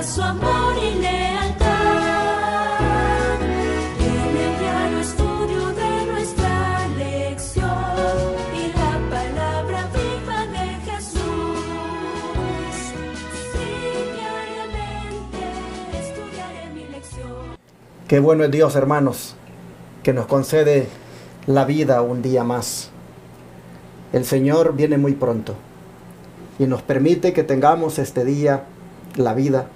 muestra su amor y lealtad. En el diario estudio de nuestra lección y la palabra viva de Jesús. Sí, diariamente estudiaré mi lección. Qué bueno es Dios, hermanos, que nos concede la vida un día más. El Señor viene muy pronto y nos permite que tengamos este día, la vida,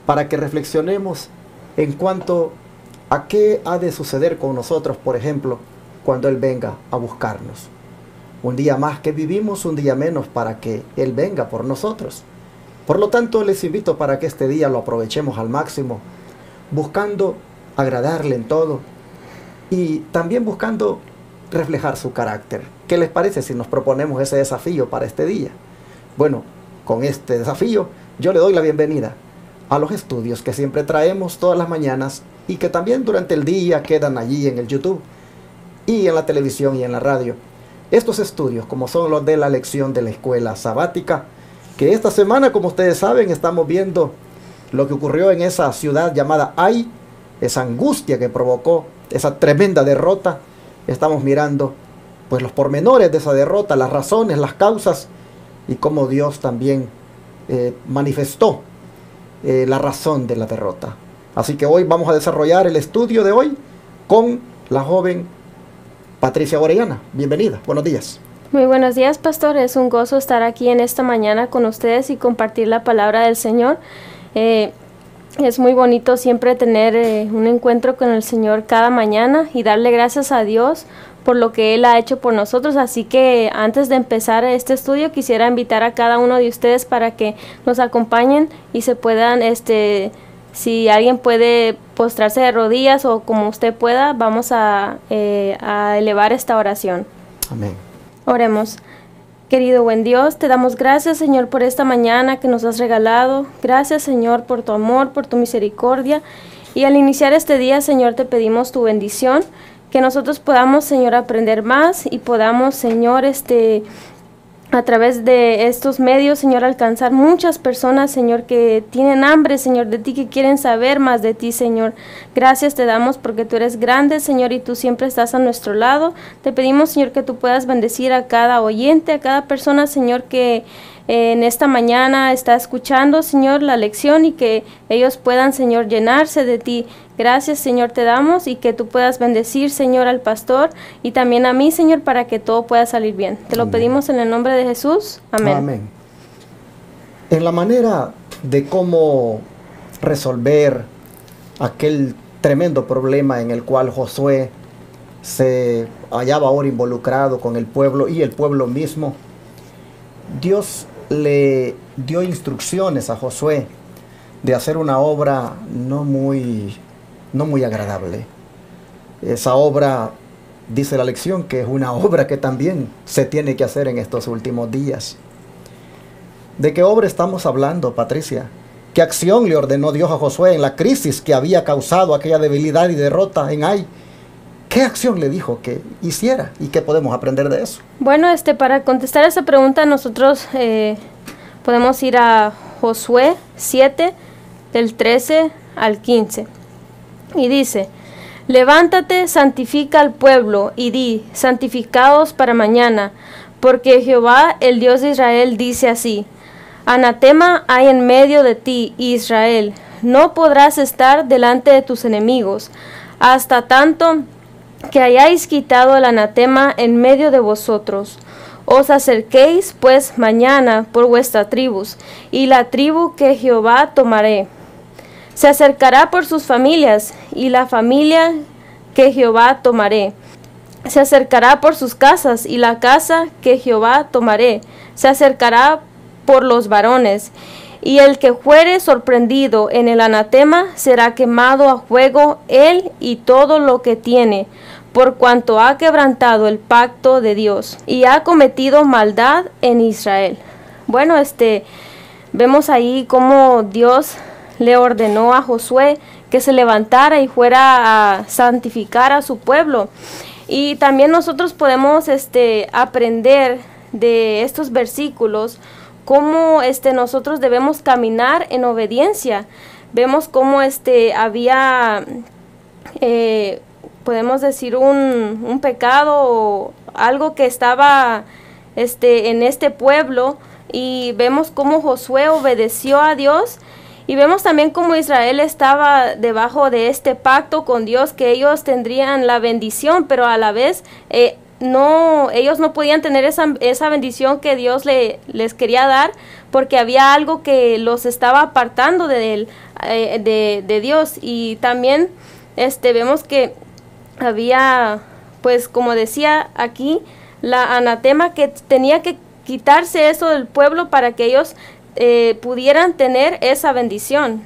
para que reflexionemos en cuanto a qué ha de suceder con nosotros, por ejemplo, cuando Él venga a buscarnos. Un día más que vivimos, un día menos para que Él venga por nosotros. Por lo tanto, les invito para que este día lo aprovechemos al máximo, buscando agradarle en todo y también buscando reflejar su carácter. ¿Qué les parece si nos proponemos ese desafío para este día? Bueno, con este desafío yo le doy la bienvenida a los estudios que siempre traemos todas las mañanas y que también durante el día quedan allí en el YouTube y en la televisión y en la radio. Estos estudios, como son los de la lección de la escuela sabática, que esta semana, como ustedes saben, estamos viendo lo que ocurrió en esa ciudad llamada Ai, esa angustia que provocó esa tremenda derrota. Estamos mirando pues los pormenores de esa derrota, las razones, las causas y cómo Dios también manifestó la razón de la derrota. Así que hoy vamos a desarrollar el estudio de hoy con la joven Patricia Orellana. Bienvenida, buenos días. Muy buenos días, pastor. Es un gozo estar aquí en esta mañana con ustedes y compartir la palabra del Señor. Es muy bonito siempre tener un encuentro con el Señor cada mañana y darle gracias a Dios por lo que Él ha hecho por nosotros. Así que antes de empezar este estudio quisiera invitar a cada uno de ustedes para que nos acompañen y se puedan, si alguien puede postrarse de rodillas o como usted pueda, vamos a elevar esta oración. Amén. Oremos. Querido buen Dios, te damos gracias, Señor, por esta mañana que nos has regalado. Gracias, Señor, por tu amor, por tu misericordia. Y al iniciar este día, Señor, te pedimos tu bendición, que nosotros podamos, Señor, aprender más y podamos, Señor, a través de estos medios, Señor, alcanzar muchas personas, Señor, que tienen hambre, Señor, de ti, que quieren saber más de ti, Señor. Gracias te damos porque tú eres grande, Señor, y tú siempre estás a nuestro lado. Te pedimos, Señor, que tú puedas bendecir a cada oyente, a cada persona, Señor, que en esta mañana está escuchando, Señor, la lección y que ellos puedan, Señor, llenarse de ti. Gracias, Señor, te damos y que tú puedas bendecir, Señor, al pastor y también a mí, Señor, para que todo pueda salir bien. Te lo Amén. Pedimos en el nombre de Jesús. Amén. Amén. En la manera de cómo resolver aquel tremendo problema en el cual Josué se hallaba ahora involucrado con el pueblo y el pueblo mismo, Dios le dio instrucciones a Josué de hacer una obra no muy agradable. Esa obra, dice la lección, que es una obra que también se tiene que hacer en estos últimos días. ¿De qué obra estamos hablando, Patricia? ¿Qué acción le ordenó Dios a Josué en la crisis que había causado aquella debilidad y derrota en Ai? ¿Qué acción le dijo que hiciera y qué podemos aprender de eso? Bueno, para contestar esa pregunta nosotros podemos ir a Josué 7, del 13 al 15. Y dice: levántate, santifica al pueblo y di, santificaos para mañana, porque Jehová, el Dios de Israel, dice así: anatema hay en medio de ti, Israel, no podrás estar delante de tus enemigos, hasta tanto que hayáis quitado el anatema en medio de vosotros. Os acerquéis pues mañana por vuestras tribus, y la tribu que Jehová tomaré se acercará por sus familias, y la familia que Jehová tomaré se acercará por sus casas, y la casa que Jehová tomaré se acercará por los varones. Y el que fuere sorprendido en el anatema será quemado a fuego, él y todo lo que tiene, por cuanto ha quebrantado el pacto de Dios y ha cometido maldad en Israel. Bueno, vemos ahí cómo Dios le ordenó a Josué que se levantara y fuera a santificar a su pueblo. Y también nosotros podemos aprender de estos versículos cómo nosotros debemos caminar en obediencia. Vemos cómo había, podemos decir, un pecado o algo que estaba en este pueblo, y vemos cómo Josué obedeció a Dios. Y vemos también cómo Israel estaba debajo de este pacto con Dios, que ellos tendrían la bendición, pero a la vez ellos no podían tener esa bendición que Dios les quería dar, porque había algo que los estaba apartando de Dios. Y también vemos que había, pues como decía aquí, la anatema, que tenía que quitarse eso del pueblo para que ellos pudieran tener esa bendición.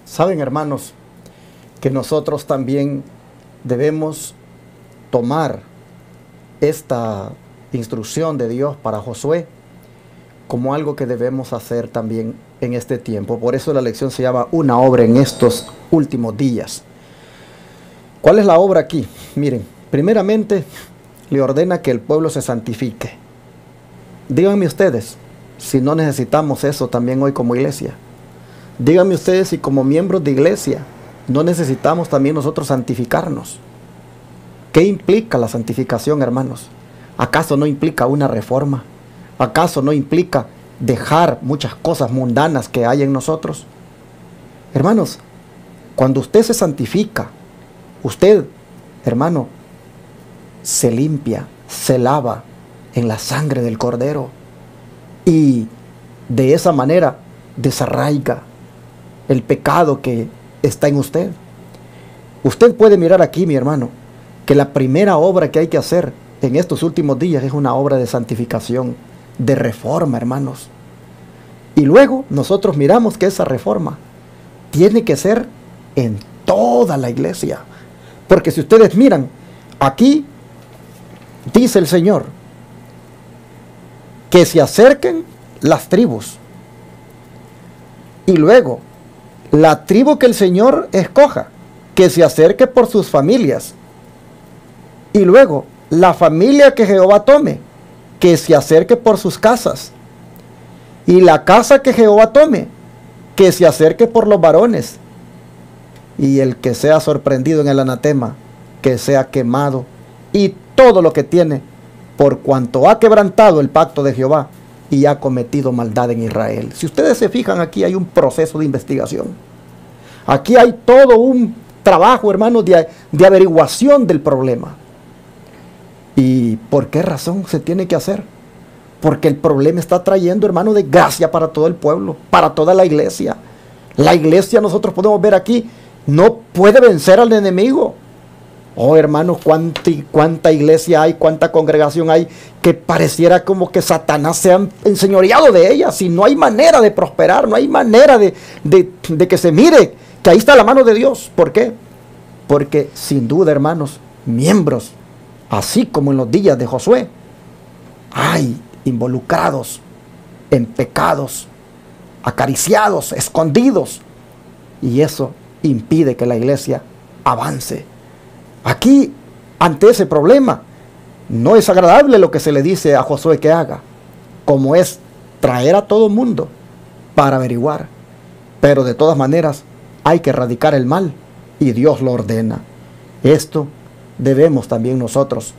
Saben, hermanos, que nosotros también debemos tomar esta instrucción de Dios para Josué como algo que debemos hacer también en este tiempo. Por eso la lección se llama Una obra en estos últimos días. ¿Cuál es la obra aquí? Miren, primeramente le ordena que el pueblo se santifique. Díganme ustedes si no necesitamos eso también hoy como iglesia. Díganme ustedes si como miembros de iglesia no necesitamos también nosotros santificarnos. ¿Qué implica la santificación, hermanos? ¿Acaso no implica una reforma? ¿Acaso no implica dejar muchas cosas mundanas que hay en nosotros? Hermanos, cuando usted se santifica, usted, hermano, se limpia, se lava en la sangre del Cordero, y de esa manera desarraiga el pecado que está en usted. Usted puede mirar aquí, mi hermano, que la primera obra que hay que hacer en estos últimos días es una obra de santificación, de reforma, hermanos. Y luego nosotros miramos que esa reforma tiene que ser en toda la iglesia. Porque si ustedes miran, aquí dice el Señor que se acerquen las tribus. Y luego, la tribu que el Señor escoja, que se acerque por sus familias. Y luego, la familia que Jehová tome, que se acerque por sus casas. Y la casa que Jehová tome, que se acerque por los varones. Y el que sea sorprendido en el anatema, que sea quemado. Y todo lo que tiene, por cuanto ha quebrantado el pacto de Jehová y ha cometido maldad en Israel. Si ustedes se fijan, aquí hay un proceso de investigación. Aquí hay todo un trabajo, hermanos, de averiguación del problema. ¿Y por qué razón se tiene que hacer? Porque el problema está trayendo, hermano, desgracia para todo el pueblo, para toda la iglesia. La iglesia, nosotros podemos ver aquí, no puede vencer al enemigo. Oh, hermanos, cuánta iglesia hay, cuánta congregación hay, que pareciera como que Satanás se ha enseñoreado de ellas, y no hay manera de prosperar, no hay manera de que se mire que ahí está la mano de Dios. ¿Por qué? Porque sin duda, hermanos, miembros, así como en los días de Josué, hay involucrados en pecados, acariciados, escondidos, y eso impide que la iglesia avance. Aquí, ante ese problema, no es agradable lo que se le dice a Josué que haga, como es traer a todo mundo para averiguar. Pero de todas maneras, hay que erradicar el mal, y Dios lo ordena. Esto debemos también nosotros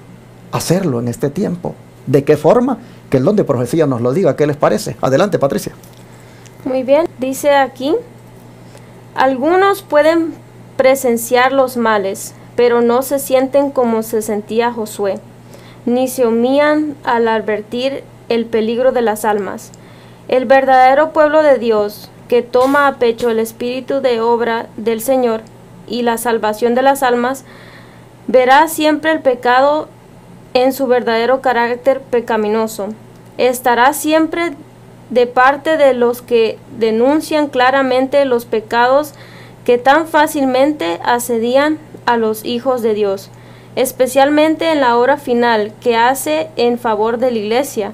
hacerlo en este tiempo. ¿De qué forma? Que el don de profecía nos lo diga. ¿Qué les parece? Adelante, Patricia. Muy bien, dice aquí: algunos pueden presenciar los males, pero no se sienten como se sentía Josué, ni se humillan al advertir el peligro de las almas. El verdadero pueblo de Dios, que toma a pecho el espíritu de obra del Señor y la salvación de las almas, verá siempre el pecado en su verdadero carácter pecaminoso. Estará siempre de parte de los que denuncian claramente los pecados que tan fácilmente asedian a los hijos de Dios, especialmente en la hora final que hace en favor de la iglesia,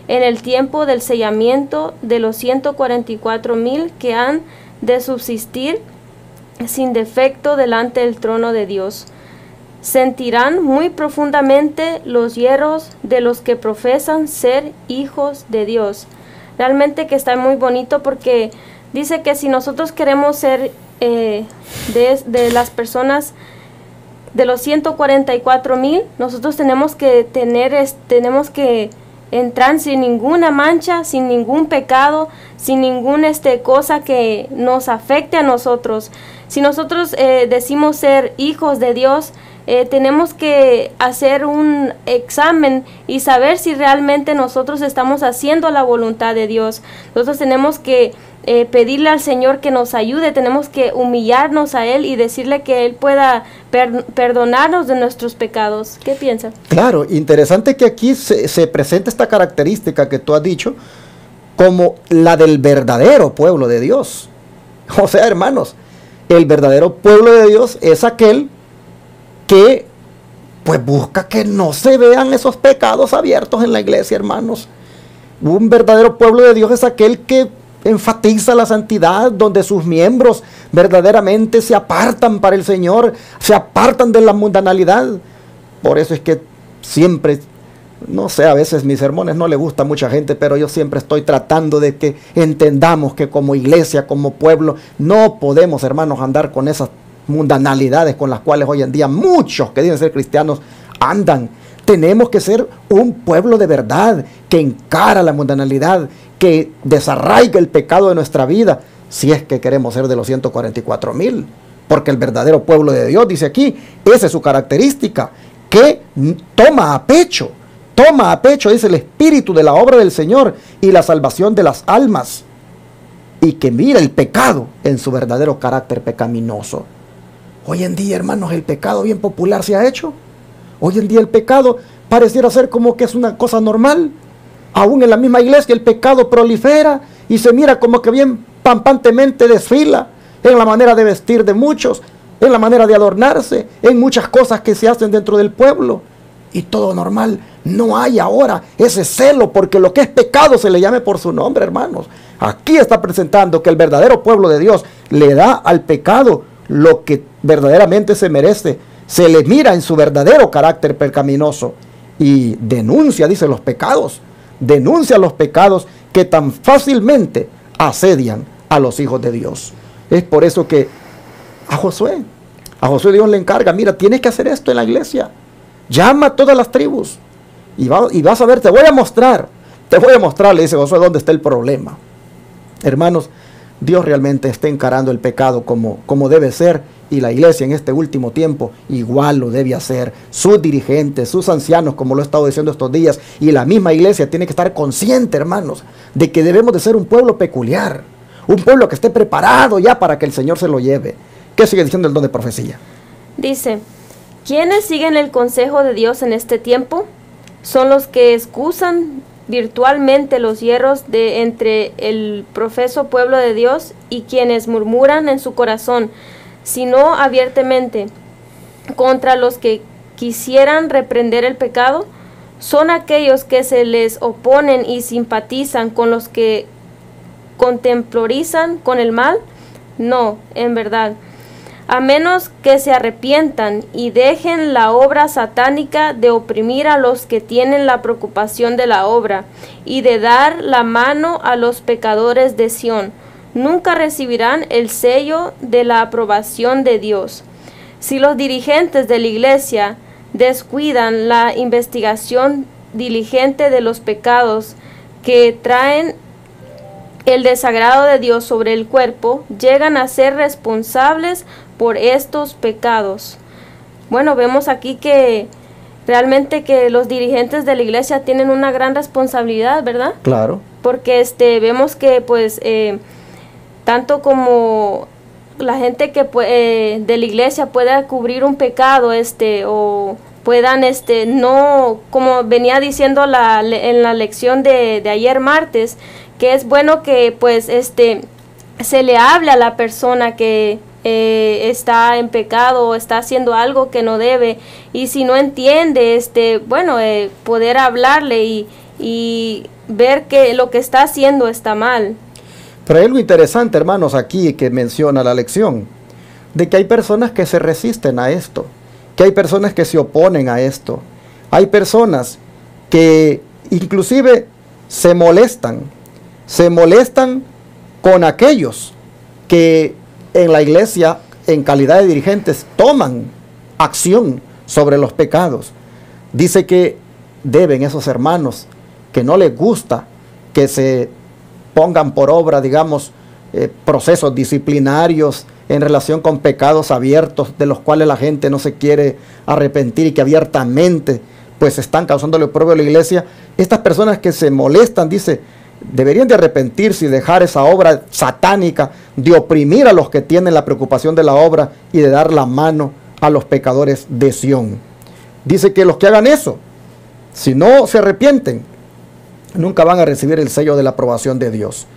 en el tiempo del sellamiento de los 144,000 que han de subsistir sin defecto delante del trono de Dios. Sentirán muy profundamente los hierros de los que profesan ser hijos de Dios. realmente que está muy bonito, porque dice que si nosotros queremos ser de las personas, de los 144,000, nosotros tenemos que entrar sin ninguna mancha, sin ningún pecado, sin ninguna cosa que nos afecte a nosotros. Si nosotros decimos ser hijos de Dios, tenemos que hacer un examen y saber si realmente nosotros estamos haciendo la voluntad de Dios. Nosotros tenemos que pedirle al Señor que nos ayude, tenemos que humillarnos a Él y decirle que Él pueda perdonarnos de nuestros pecados. ¿Qué piensan? Claro, interesante que aquí se presenta esta característica que tú has dicho como la del verdadero pueblo de Dios. O sea, hermanos, el verdadero pueblo de Dios es aquel que pues busca que no se vean esos pecados abiertos en la iglesia, hermanos. Un verdadero pueblo de Dios es aquel que enfatiza la santidad, donde sus miembros verdaderamente se apartan para el Señor, se apartan de la mundanalidad. Por eso es que siempre, no sé, a veces mis sermones no le gusta a mucha gente, pero yo siempre estoy tratando de que entendamos que como iglesia, como pueblo, no podemos, hermanos, andar con esas mundanalidades con las cuales hoy en día muchos que dicen ser cristianos andan. Tenemos que ser un pueblo de verdad, que encara la mundanalidad, que desarraiga el pecado de nuestra vida, si es que queremos ser de los 144,000. Porque el verdadero pueblo de Dios, dice aquí, esa es su característica, que toma a pecho, dice, el espíritu de la obra del Señor y la salvación de las almas, y que mira el pecado en su verdadero carácter pecaminoso. Hoy en día, hermanos, el pecado bien popular se ha hecho. Hoy en día el pecado pareciera ser como que es una cosa normal. Aún en la misma iglesia el pecado prolifera y se mira como que bien pampantemente desfila en la manera de vestir de muchos, en la manera de adornarse, en muchas cosas que se hacen dentro del pueblo. Y todo normal. No hay ahora ese celo porque lo que es pecado se le llame por su nombre, hermanos. Aquí está presentando que el verdadero pueblo de Dios le da al pecado lo que verdaderamente se merece. Se le mira en su verdadero carácter pecaminoso y denuncia, dice, los pecados. Denuncia los pecados que tan fácilmente asedian a los hijos de Dios. Es por eso que a Josué Dios le encarga, mira, tienes que hacer esto en la iglesia. Llama a todas las tribus y vas a ver, te voy a mostrar, le dice Josué, dónde está el problema. Hermanos, Dios realmente está encarando el pecado como debe ser, y la iglesia en este último tiempo igual lo debe hacer. Sus dirigentes, sus ancianos, como lo he estado diciendo estos días, y la misma iglesia tiene que estar consciente, hermanos, de que debemos de ser un pueblo peculiar, un pueblo que esté preparado ya para que el Señor se lo lleve. ¿Qué sigue diciendo el don de profecía? Dice, ¿quiénes siguen el consejo de Dios en este tiempo? Son los que excusan virtualmente los hierros de entre el profeso pueblo de Dios y quienes murmuran en su corazón, sino abiertamente, contra los que quisieran reprender el pecado. Son aquellos que se les oponen y simpatizan con los que contemporizan con el mal. No, en verdad, a menos que se arrepientan y dejen la obra satánica de oprimir a los que tienen la preocupación de la obra y de dar la mano a los pecadores de Sión, nunca recibirán el sello de la aprobación de Dios. Si los dirigentes de la iglesia descuidan la investigación diligente de los pecados que traen el desagrado de Dios sobre el cuerpo, llegan a ser responsables por estos pecados. Bueno, vemos aquí que realmente que los dirigentes de la iglesia tienen una gran responsabilidad, ¿verdad? Claro. Porque vemos que pues tanto como la gente que de la iglesia pueda cubrir un pecado o puedan no, como venía diciendo en la lección de ayer martes, que es bueno que pues se le hable a la persona que está en pecado o está haciendo algo que no debe, y si no entiende, poder hablarle y ver que lo que está haciendo está mal. Pero hay algo interesante, hermanos, aquí que menciona la lección, de que hay personas que se resisten a esto, que hay personas que se oponen a esto, hay personas que inclusive se molestan se molestan con aquellos que en la iglesia, en calidad de dirigentes, toman acción sobre los pecados. Dice que deben esos hermanos, que no les gusta que se pongan por obra, digamos, procesos disciplinarios en relación con pecados abiertos de los cuales la gente no se quiere arrepentir y que abiertamente pues están causando el oprobio a la iglesia. Estas personas que se molestan, dice, deberían de arrepentirse y dejar esa obra satánica de oprimir a los que tienen la preocupación de la obra y de dar la mano a los pecadores de Sión. Dice que los que hagan eso, si no se arrepienten, nunca van a recibir el sello de la aprobación de Dios.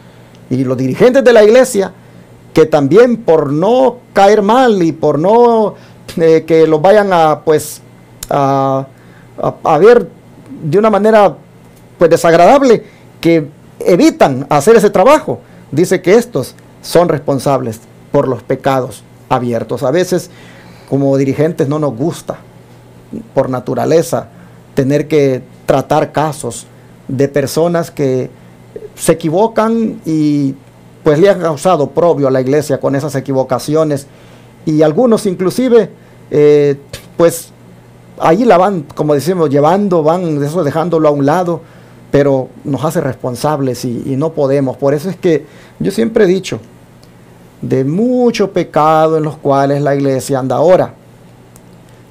Y los dirigentes de la iglesia, que también por no caer mal y por no que los vayan a pues a ver de una manera pues desagradable, que evitan hacer ese trabajo, dice que estos son responsables por los pecados abiertos. A veces como dirigentes no nos gusta por naturaleza tener que tratar casos de personas que se equivocan y pues le han causado oprobio a la iglesia con esas equivocaciones, y algunos inclusive pues ahí la van, como decimos, llevando, van eso dejándolo a un lado, pero nos hace responsables y no podemos. Por eso es que yo siempre he dicho, de mucho pecado en los cuales la iglesia anda ahora,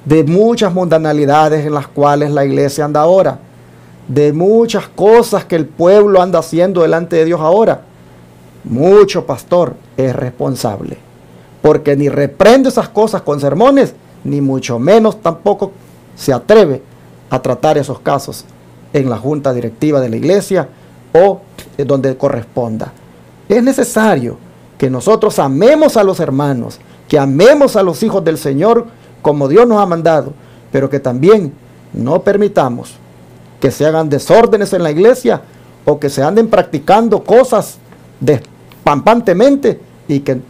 de muchas mundanalidades en las cuales la iglesia anda ahora, de muchas cosas que el pueblo anda haciendo delante de Dios ahora, mucho pastor es responsable, porque ni reprende esas cosas con sermones, ni mucho menos tampoco se atreve a tratar esos casos en la junta directiva de la iglesia o donde corresponda. Es necesario que nosotros amemos a los hermanos, que amemos a los hijos del Señor como Dios nos ha mandado, pero que también no permitamos que se hagan desórdenes en la iglesia o que se anden practicando cosas despampantemente y que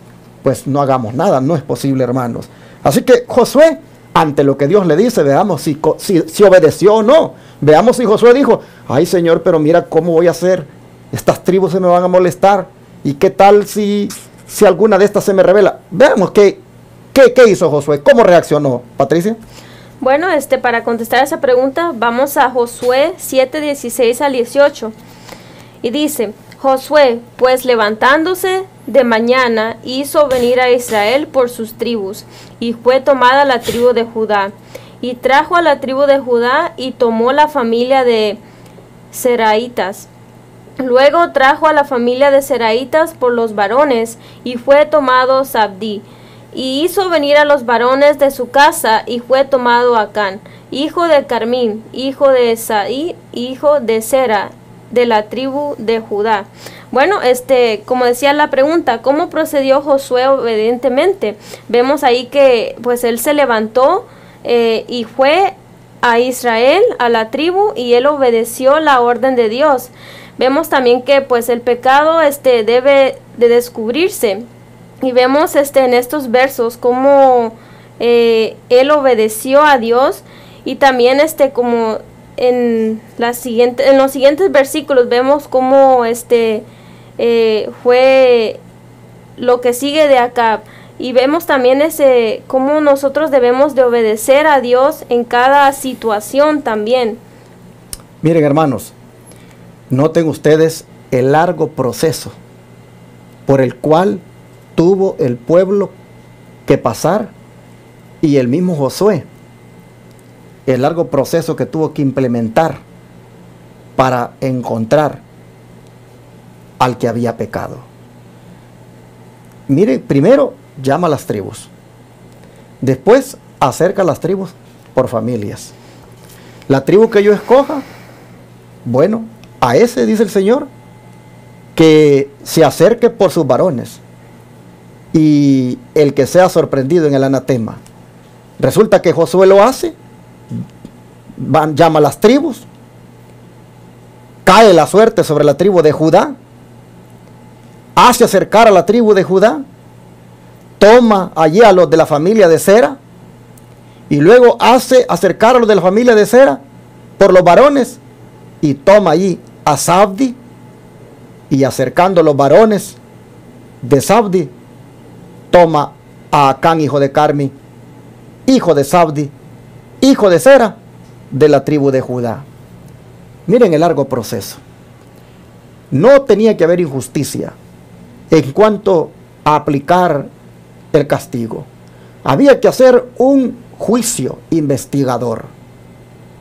pues no hagamos nada. No es posible, hermanos. Así que Josué, ante lo que Dios le dice, veamos si obedeció o no. Veamos si Josué dijo, ay Señor, pero mira cómo voy a hacer, estas tribus se me van a molestar, y qué tal si alguna de estas se me revela. Veamos qué hizo Josué, cómo reaccionó. Patricia. Bueno, para contestar esa pregunta, vamos a Josué 7, 16 al 18. Y dice, Josué, pues levantándose de mañana, hizo venir a Israel por sus tribus, y fue tomada la tribu de Judá. Y trajo a la tribu de Judá, y tomó la familia de Seraitas. Luego trajo a la familia de Seraitas por los varones, y fue tomado Zabdi. Y hizo venir a los varones de su casa, y fue tomado Acán, hijo de Carmín, hijo de Esaí, hijo de Sera, de la tribu de Judá. Bueno, como decía la pregunta, ¿cómo procedió Josué obedientemente? Vemos ahí que pues él se levantó y fue a Israel, a la tribu, y él obedeció la orden de Dios. Vemos también que pues el pecado debe de descubrirse. Y vemos en estos versos cómo él obedeció a Dios, y también como en los siguientes versículos vemos cómo fue lo que sigue de Acab, y vemos también cómo nosotros debemos de obedecer a Dios en cada situación también. Miren, hermanos, noten ustedes el largo proceso por el cual tuvo el pueblo que pasar, y el mismo Josué, el largo proceso que tuvo que implementar para encontrar al que había pecado. Mire, primero llama a las tribus, después acerca a las tribus por familias. La tribu que yo escoja, bueno, a ese dice el Señor que se acerque por sus varones, y el que sea sorprendido en el anatema. Resulta que Josué lo hace, llama a las tribus, cae la suerte sobre la tribu de Judá, hace acercar a la tribu de Judá, toma allí a los de la familia de Sera, y luego hace acercar a los de la familia de Sera por los varones, y toma allí a Zabdi, Y acercando los varones de Zabdi, toma a Acán, hijo de Carmi, hijo de Zabdi, hijo de Zera, de la tribu de Judá. Miren el largo proceso. No tenía que haber injusticia en cuanto a aplicar el castigo. Había que hacer un juicio investigador.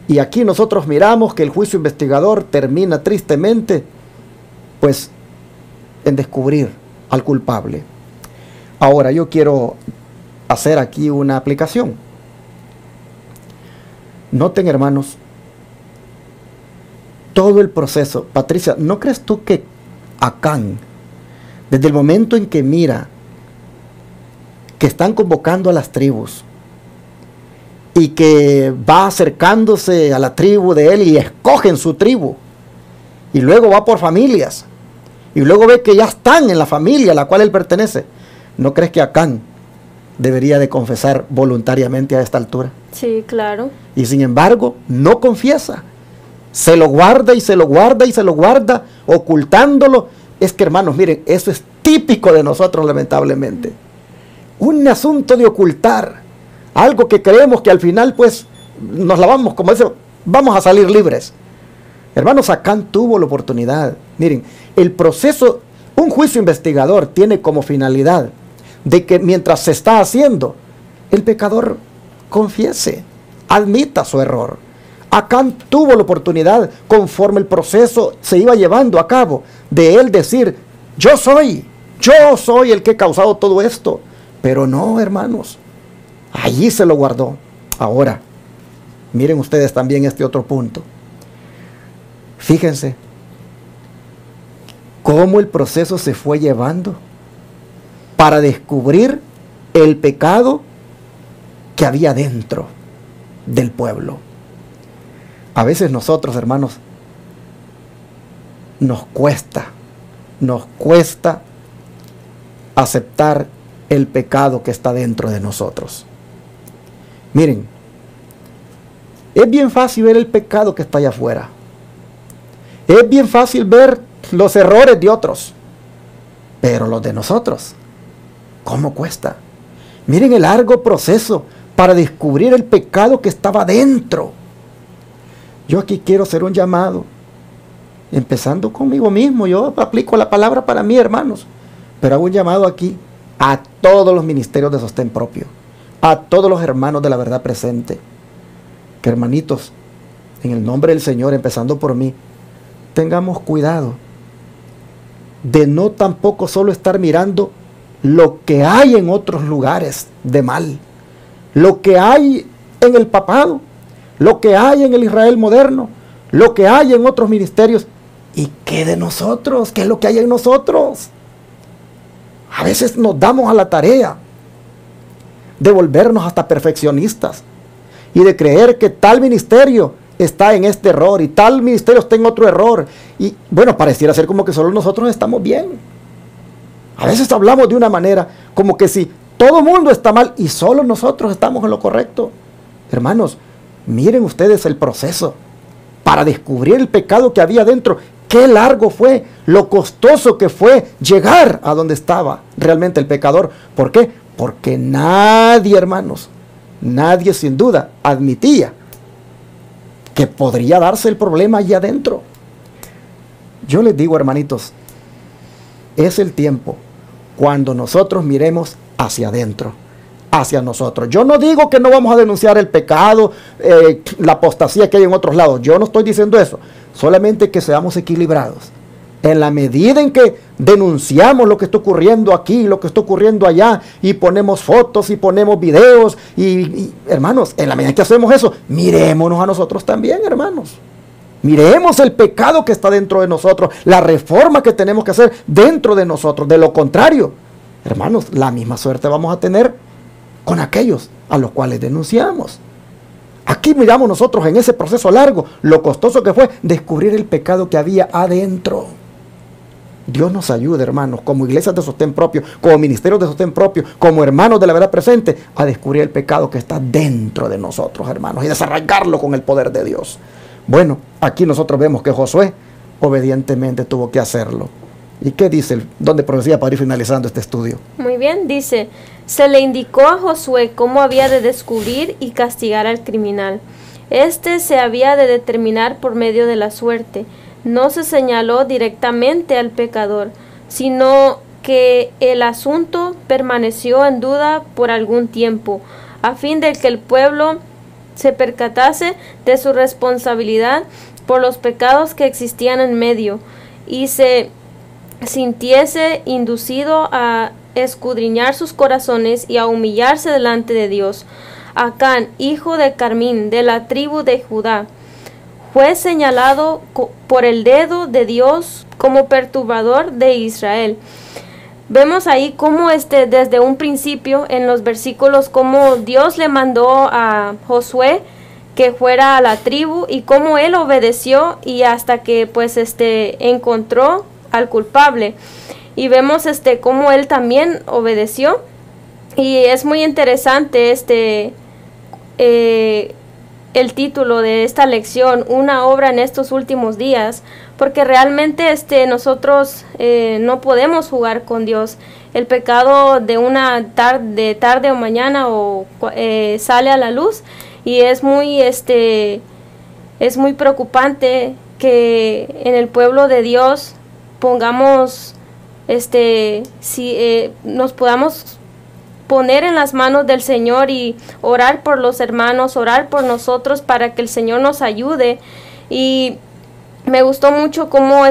Y aquí nosotros miramos que el juicio investigador termina tristemente, pues, en descubrir al culpable. Ahora yo quiero hacer aquí una aplicación. Noten, hermanos, todo el proceso. Patricia, ¿no crees tú que Acán, desde el momento en que mira que están convocando a las tribus y que va acercándose a la tribu de él y escogen su tribu, y luego va por familias, y luego ve que ya están en la familia a la cual él pertenece, ¿no crees que Acán debería de confesar voluntariamente a esta altura? Sí, claro. Y sin embargo, no confiesa. Se lo guarda y se lo guarda y se lo guarda, ocultándolo. Es que, hermanos, miren, eso es típico de nosotros, lamentablemente. Un asunto de ocultar algo que creemos que al final, pues, nos la vamos, como dice, vamos a salir libres. Hermanos, Acán tuvo la oportunidad. Miren, el proceso, un juicio investigador tiene como finalidad de que mientras se está haciendo, el pecador confiese, admita su error. Acán tuvo la oportunidad, conforme el proceso se iba llevando a cabo, de él decir, yo soy el que he causado todo esto. Pero no, hermanos, allí se lo guardó. Ahora, miren ustedes también este otro punto. Fíjense cómo el proceso se fue llevando para descubrir el pecado que había dentro del pueblo. A veces nosotros, hermanos, nos cuesta aceptar el pecado que está dentro de nosotros. Miren, es bien fácil ver el pecado que está allá afuera. Es bien fácil ver los errores de otros. Pero los de nosotros, ¿cómo cuesta? Miren el largo proceso para descubrir el pecado que estaba dentro. Yo aquí quiero hacer un llamado, empezando conmigo mismo. Yo aplico la palabra para mí, hermanos, pero hago un llamado aquí a todos los ministerios de sostén propio, a todos los hermanos de la verdad presente, que, hermanitos, en el nombre del Señor, empezando por mí, tengamos cuidado de no tampoco solo estar mirando lo que hay en otros lugares de mal, lo que hay en el papado, lo que hay en el Israel moderno, lo que hay en otros ministerios. ¿Y qué de nosotros? ¿Qué es lo que hay en nosotros? A veces nos damos a la tarea de volvernos hasta perfeccionistas y de creer que tal ministerio está en este error y tal ministerio está en otro error. Y bueno, pareciera ser como que solo nosotros estamos bien. A veces hablamos de una manera como que si todo el mundo está mal y solo nosotros estamos en lo correcto. Hermanos, miren ustedes el proceso para descubrir el pecado que había dentro. Qué largo fue, lo costoso que fue llegar a donde estaba realmente el pecador. ¿Por qué? Porque nadie, hermanos, nadie sin duda admitía que podría darse el problema allá adentro. Yo les digo, hermanitos, es el tiempo cuando nosotros miremos hacia adentro, hacia nosotros. Yo no digo que no vamos a denunciar el pecado, la apostasía que hay en otros lados. Yo no estoy diciendo eso. Solamente que seamos equilibrados. En la medida en que denunciamos lo que está ocurriendo aquí, lo que está ocurriendo allá, y ponemos fotos y ponemos videos, y hermanos, en la medida en que hacemos eso, mirémonos a nosotros también, hermanos. Miremos el pecado que está dentro de nosotros, la reforma que tenemos que hacer dentro de nosotros. De lo contrario, hermanos, la misma suerte vamos a tener con aquellos a los cuales denunciamos. Aquí miramos nosotros en ese proceso largo lo costoso que fue descubrir el pecado que había adentro. Dios nos ayude, hermanos, como iglesias de sostén propio, como ministerios de sostén propio, como hermanos de la verdad presente, a descubrir el pecado que está dentro de nosotros, hermanos, y desarraigarlo con el poder de Dios. Bueno, aquí nosotros vemos que Josué obedientemente tuvo que hacerlo. ¿Y qué dice? ¿Dónde procedía para ir finalizando este estudio? Muy bien, dice, se le indicó a Josué cómo había de descubrir y castigar al criminal. Este se había de determinar por medio de la suerte. No se señaló directamente al pecador, sino que el asunto permaneció en duda por algún tiempo, a fin de que el pueblo se percatase de su responsabilidad por los pecados que existían en medio, y se sintiese inducido a escudriñar sus corazones y a humillarse delante de Dios. Acán, hijo de Carmín, de la tribu de Judá, fue señalado por el dedo de Dios como perturbador de Israel. Vemos ahí cómo desde un principio en los versículos cómo Dios le mandó a Josué que fuera a la tribu y cómo él obedeció y hasta que pues encontró al culpable. Y vemos cómo él también obedeció. Y es muy interesante el título de esta lección, una obra en estos últimos días, porque realmente nosotros no podemos jugar con Dios. El pecado de una tarde o mañana sale a la luz, y es muy preocupante que en el pueblo de Dios pongamos nos podamos poner en las manos del Señor y orar por los hermanos, orar por nosotros para que el Señor nos ayude. Y me gustó mucho cómo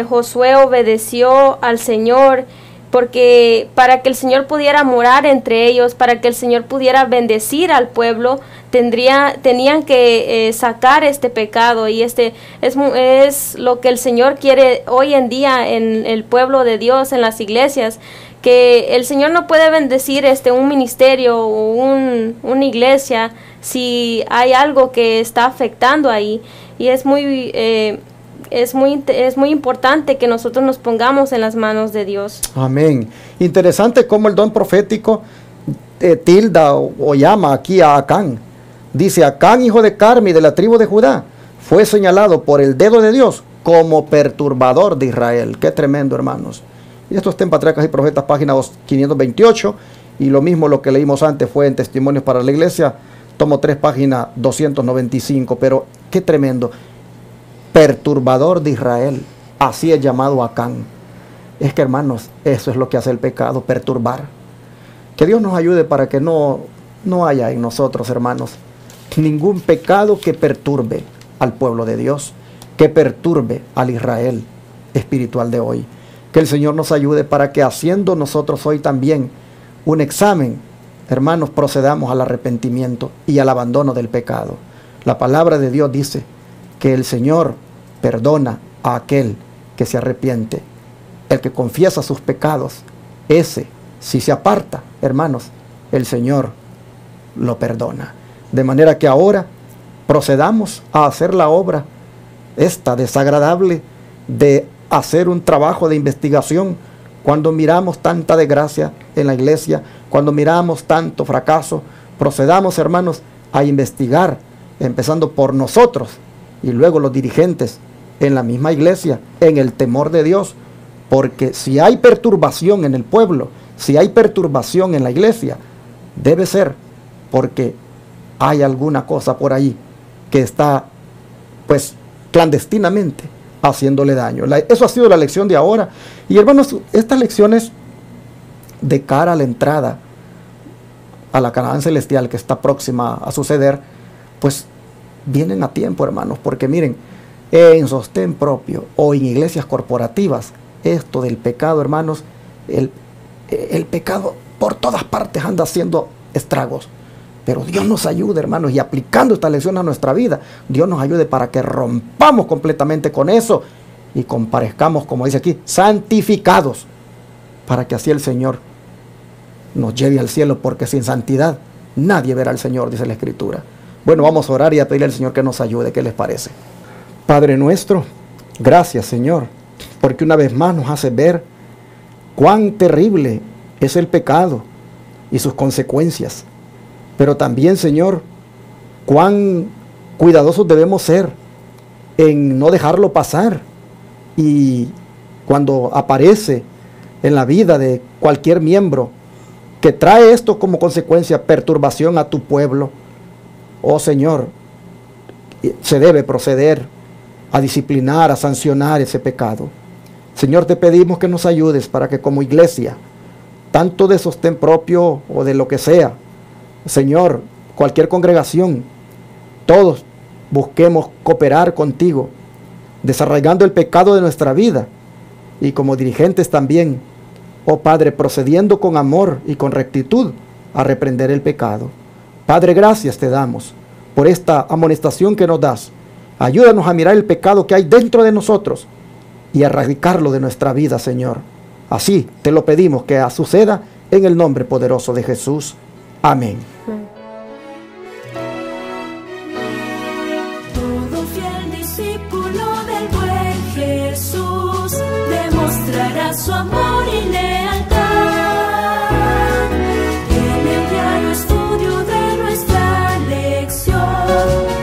Josué obedeció al Señor, porque para que el Señor pudiera morar entre ellos, para que el Señor pudiera bendecir al pueblo, tenían que sacar este pecado, y es lo que el Señor quiere hoy en día en el pueblo de Dios, en las iglesias, que el Señor no puede bendecir un ministerio o una iglesia si hay algo que está afectando ahí, y es muy importante que nosotros nos pongamos en las manos de Dios. Amén. Interesante cómo el don profético tilda o llama aquí a Acán. Dice: Acán, hijo de Carmi, de la tribu de Judá, fue señalado por el dedo de Dios como perturbador de Israel. Qué tremendo, hermanos. Y esto está en Patriarcas y Profetas, página 528. Y lo mismo lo que leímos antes fue en Testimonios para la Iglesia, tomo 3, página 295. Pero qué tremendo. Perturbador de Israel. Así es llamado Acán. Es que, hermanos, eso es lo que hace el pecado, perturbar. Que Dios nos ayude para que no haya en nosotros, hermanos, ningún pecado que perturbe al pueblo de Dios, que perturbe al Israel espiritual de hoy. Que el Señor nos ayude para que, haciendo nosotros hoy también un examen, hermanos, procedamos al arrepentimiento y al abandono del pecado. La palabra de Dios dice que el Señor perdona a aquel que se arrepiente. El que confiesa sus pecados, ese, si se aparta, hermanos, el Señor lo perdona. De manera que ahora procedamos a hacer la obra esta desagradable de hacer un trabajo de investigación. Cuando miramos tanta desgracia en la iglesia, cuando miramos tanto fracaso, procedamos, hermanos, a investigar, empezando por nosotros y luego los dirigentes en la misma iglesia, en el temor de Dios. Porque si hay perturbación en el pueblo, si hay perturbación en la iglesia, debe ser porque hay alguna cosa por ahí que está, pues, clandestinamente haciéndole daño. Eso ha sido la lección de ahora. Y, hermanos, estas lecciones de cara a la entrada a la Canaán celestial que está próxima a suceder, pues vienen a tiempo, hermanos, porque miren, en sostén propio o en iglesias corporativas, esto del pecado, hermanos, el pecado por todas partes anda haciendo estragos. Pero Dios nos ayude, hermanos, y aplicando esta lección a nuestra vida, Dios nos ayude para que rompamos completamente con eso y comparezcamos, como dice aquí, santificados, para que así el Señor nos lleve al cielo, porque sin santidad nadie verá al Señor, dice la Escritura. Bueno, vamos a orar y a pedirle al Señor que nos ayude. ¿Qué les parece? Padre nuestro, gracias, Señor, porque una vez más nos hace ver cuán terrible es el pecado y sus consecuencias. Pero también, Señor, cuán cuidadosos debemos ser en no dejarlo pasar y cuando aparece en la vida de cualquier miembro que trae esto como consecuencia perturbación a tu pueblo, oh Señor, se debe proceder a disciplinar, a sancionar ese pecado. Señor, te pedimos que nos ayudes para que como iglesia, tanto de sostén propio o de lo que sea, Señor, cualquier congregación, todos busquemos cooperar contigo, desarraigando el pecado de nuestra vida, y como dirigentes también, oh Padre, procediendo con amor y con rectitud a reprender el pecado. Padre, gracias te damos por esta amonestación que nos das. Ayúdanos a mirar el pecado que hay dentro de nosotros y a erradicarlo de nuestra vida, Señor. Así te lo pedimos que suceda en el nombre poderoso de Jesús. Amén. Todo fiel discípulo del buen Jesús demostrará su amor y lealtad. En el diario estudio de nuestra lección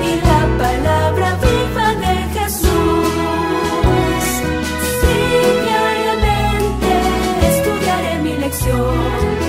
y la palabra viva de Jesús. Sí, diariamente estudiaré mi lección.